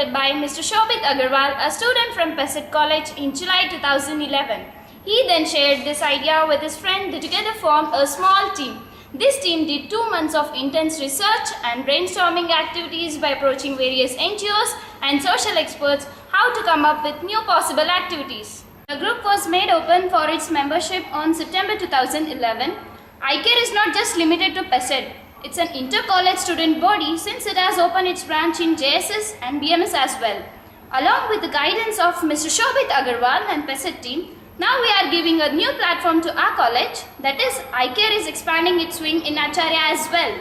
consulted by Mr. Shobit Agarwal, a student from Pesit College in July 2011. He then shared this idea with his friend. They together formed a small team. This team did 2 months of intense research and brainstorming activities by approaching various NGOs and social experts how to come up with new possible activities. The group was made open for its membership on September 2011. iCare is not just limited to Pesit. It's an inter-college student body since it has opened its branch in JSS and BMS as well. Along with the guidance of Mr. Shobit Agarwal and Pesit team, now we are giving a new platform to our college, that is, iCare is expanding its wing in Acharya as well.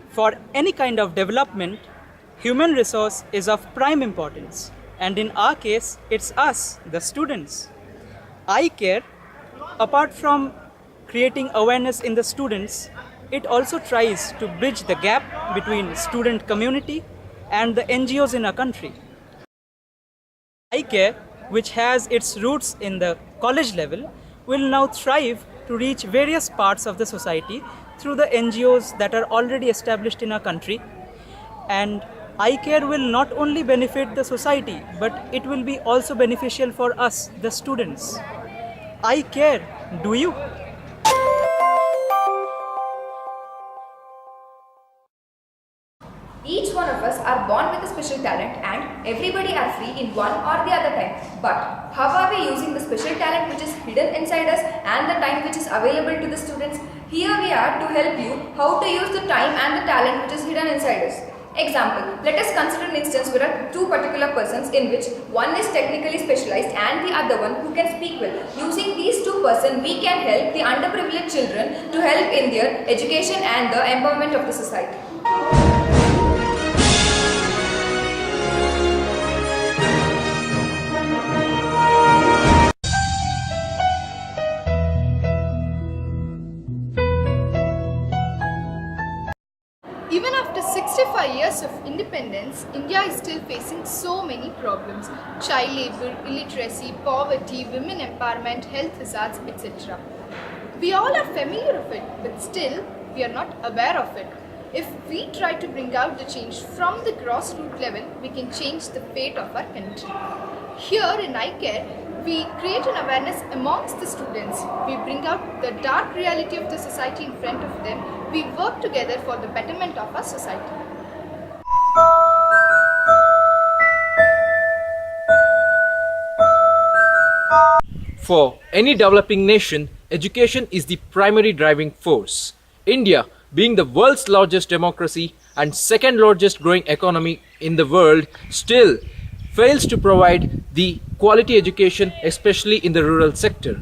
For any kind of development, human resource is of prime importance, and in our case, it's us, the students. iCare, apart from creating awareness in the students, it also tries to bridge the gap between student community and the NGOs in our country. iCare, which has its roots in the college level, will now thrive to reach various parts of the society through the NGOs that are already established in our country. And iCare will not only benefit the society, but it will be also beneficial for us, the students. iCare, do you? Each one of us are born with a special talent and everybody are free in one or the other time. But how are we using the special talent which is hidden inside us and the time which is available to the students? Here we are to help you how to use the time and the talent which is hidden inside us. Example, let us consider an instance where are two particular persons in which one is technically specialized and the other one who can speak well. Using these two persons, we can help the underprivileged children to help in their education and the empowerment of the society. Even after 65 years of independence, India is still facing so many problems: child labor, illiteracy, poverty, women empowerment, health hazards, etc. We all are familiar of it, but still we are not aware of it. If we try to bring out the change from the grassroots level, we can change the fate of our country. Here in iCare, we create an awareness amongst the students. We bring out the dark reality of the society in front of them. We work together for the betterment of our society. For any developing nation, education is the primary driving force. India, being the world's largest democracy and second largest growing economy in the world, still fails to provide the quality education, especially in the rural sector.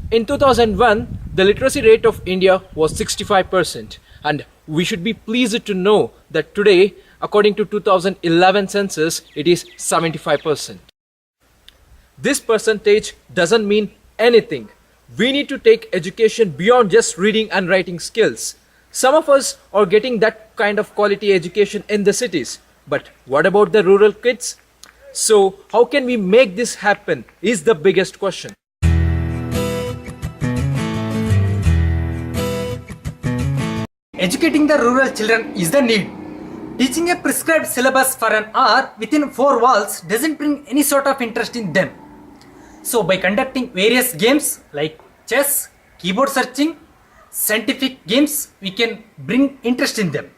In 2001, the literacy rate of India was 65%, and we should be pleased to know that today, according to 2011 census, it is 75%. This percentage doesn't mean anything. We need to take education beyond just reading and writing skills. Some of us are getting that kind of quality education in the cities, but what about the rural kids? So how can we make this happen is the biggest question. Educating the rural children is the need. Teaching a prescribed syllabus for an hour within 4 walls doesn't bring any sort of interest in them. So by conducting various games like chess, keyboard searching, scientific games, we can bring interest in them.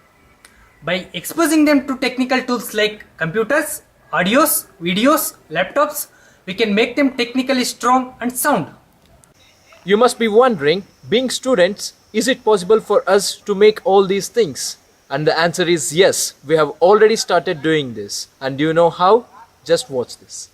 By exposing them to technical tools like computers, audios, videos, laptops, we can make them technically strong and sound. You must be wondering, being students, is it possible for us to make all these things? And the answer is yes, we have already started doing this. And do you know how? Just watch this.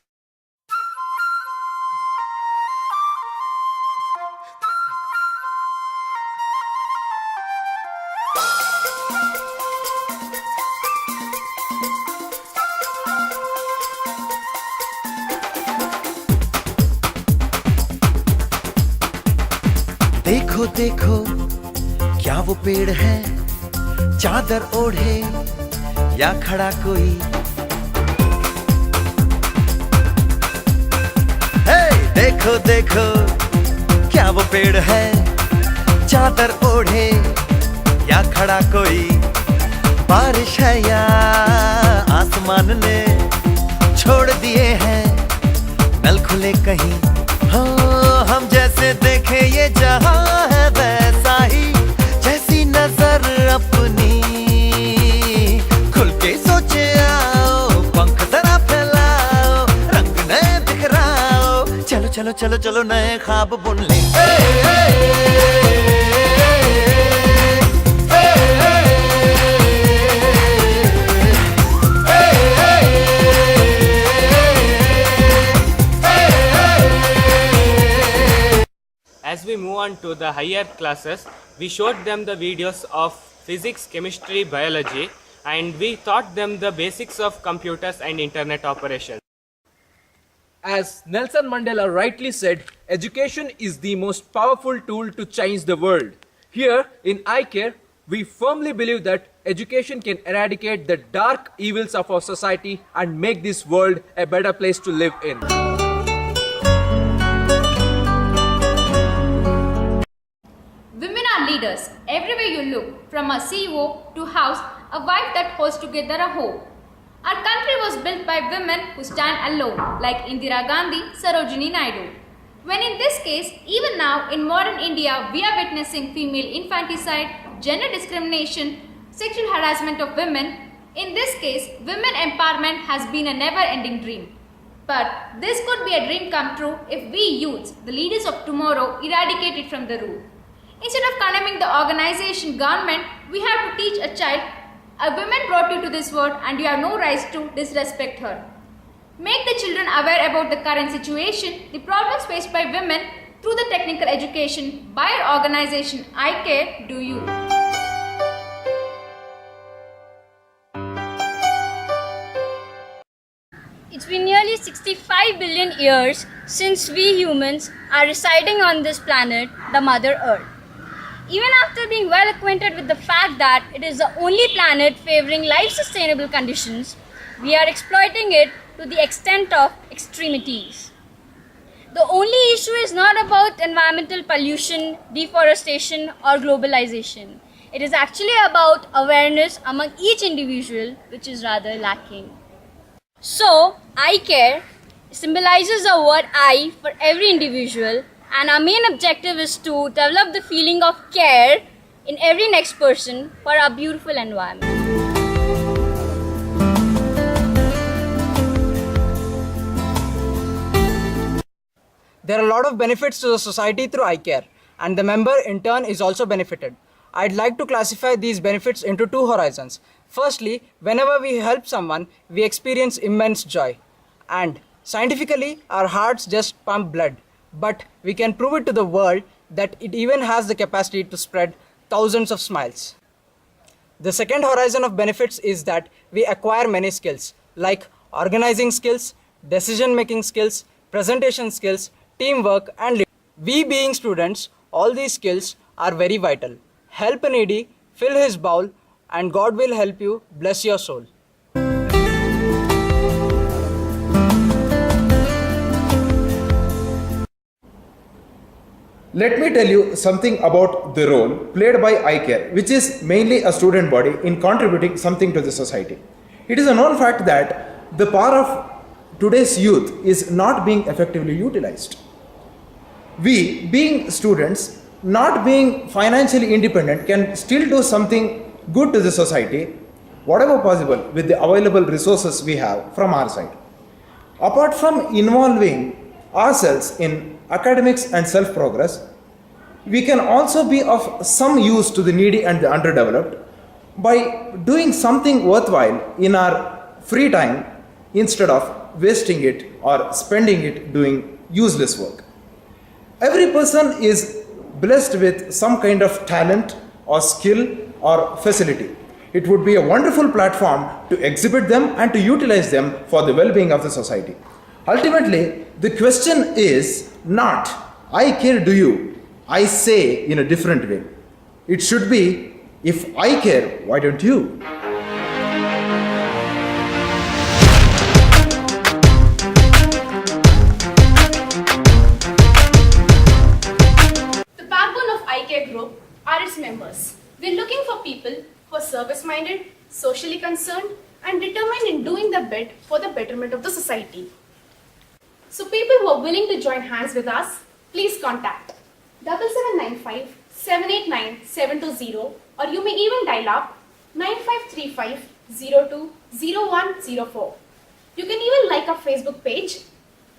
देखो देखो क्या वो पेड़ है, चादर ओढ़े या खड़ा कोई। हे देखो देखो क्या वो पेड़ है, चादर ओढ़े या खड़ा कोई, बारिश है या आसमान ने छोड़ दिए हैं नल खुले कहीं। हाँ, हम जैसे देखे ये जहां है वैसा ही, जैसी नजर अपनी खुल के सोचे आओ, पंख जरा फैलाओ, रंग नए बिखराओ, चलो चलो चलो चलो नए ख्वाब बुन ले। As we move on to the higher classes, we showed them the videos of physics, chemistry, biology, and we taught them the basics of computers and internet operations. As Nelson Mandela rightly said, education is the most powerful tool to change the world. Here in iCare, we firmly believe that education can eradicate the dark evils of our society and make this world a better place to live in. Women are leaders. Everywhere you look, from a CEO to house, a wife that holds together a home. Our country was built by women who stand alone, like Indira Gandhi, Sarojini Naidu. When in this case, even now in modern India, we are witnessing female infanticide, gender discrimination, sexual harassment of women. In this case, women empowerment has been a never-ending dream. But this could be a dream come true if we youths, the leaders of tomorrow, eradicate it from the root. Instead of condemning the organization government, we have to teach a child, a woman brought you to this world and you have no right to disrespect her. Make the children aware about the current situation, the problems faced by women through the technical education by our organization iCare Do You. It's been nearly 65 billion years since we humans are residing on this planet, the Mother Earth. Even after being well acquainted with the fact that it is the only planet favoring life-sustainable conditions, we are exploiting it to the extent of extremities. The only issue is not about environmental pollution, deforestation, or globalization. It is actually about awareness among each individual, which is rather lacking. So, iCare symbolizes the word I for every individual, and our main objective is to develop the feeling of care in every next person for our beautiful environment. There are a lot of benefits to the society through iCare, and the member in turn is also benefited. I'd like to classify these benefits into two horizons. Firstly, whenever we help someone, we experience immense joy. And scientifically, our hearts just pump blood. But we can prove it to the world that it even has the capacity to spread thousands of smiles. The second horizon of benefits is that we acquire many skills, like organizing skills, decision-making skills, presentation skills, teamwork, and leadership. We being students, all these skills are very vital. Help a needy, fill his bowl, and God will help you bless your soul. Let me tell you something about the role played by iCare, which is mainly a student body in contributing something to the society. It is a known fact that the power of today's youth is not being effectively utilized. We, being students, not being financially independent, can still do something good to the society, whatever possible, with the available resources we have from our side. Apart from involving ourselves in academics and self-progress, we can also be of some use to the needy and the underdeveloped by doing something worthwhile in our free time instead of wasting it or spending it doing useless work. Every person is blessed with some kind of talent or skill or facility. It would be a wonderful platform to exhibit them and to utilize them for the well-being of the society. Ultimately, the question is not, I care, do you? I say in a different way. It should be, if I care, why don't you? The backbone of iCare Group are its members. We're looking for service-minded, socially concerned, and determined in doing the bit for the betterment of the society. So people who are willing to join hands with us, please contact 7795 789 720, or you may even dial up 9535 02 0104. You can even like our Facebook page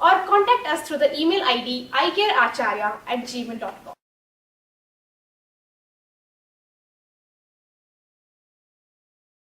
or contact us through the email ID icareacharya@gmail.com.